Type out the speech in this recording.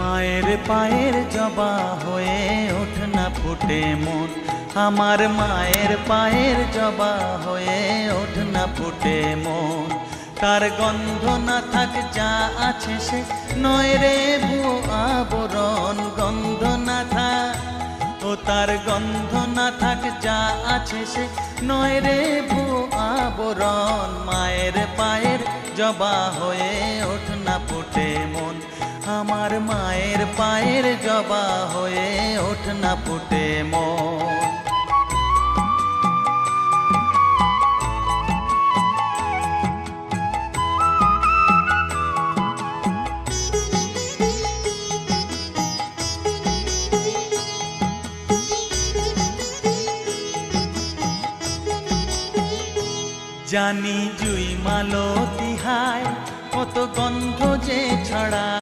মায়ের পায়ের জবা হয়ে ওঠ না ফুটে মন, আমার মায়ের পায়ের জবা হয়ে ওঠ না ফুটে মন। তার গন্ধ না থাক যা আছে সে নয় রে ভুয়ো আবরণ, গন্ধ না থাক ও তার গন্ধ না থাক যা আছে সে নয় রে ভুয়ো আবরণ। মায়ের পায়ের জবা হয়ে ওঠ না ফুটে মন, আমার মায়ের পায়ের জবা হয়ে ওঠ না ফুটে মন। জানি জুই মালতি হায় কত গন্ধ যে ছড়া।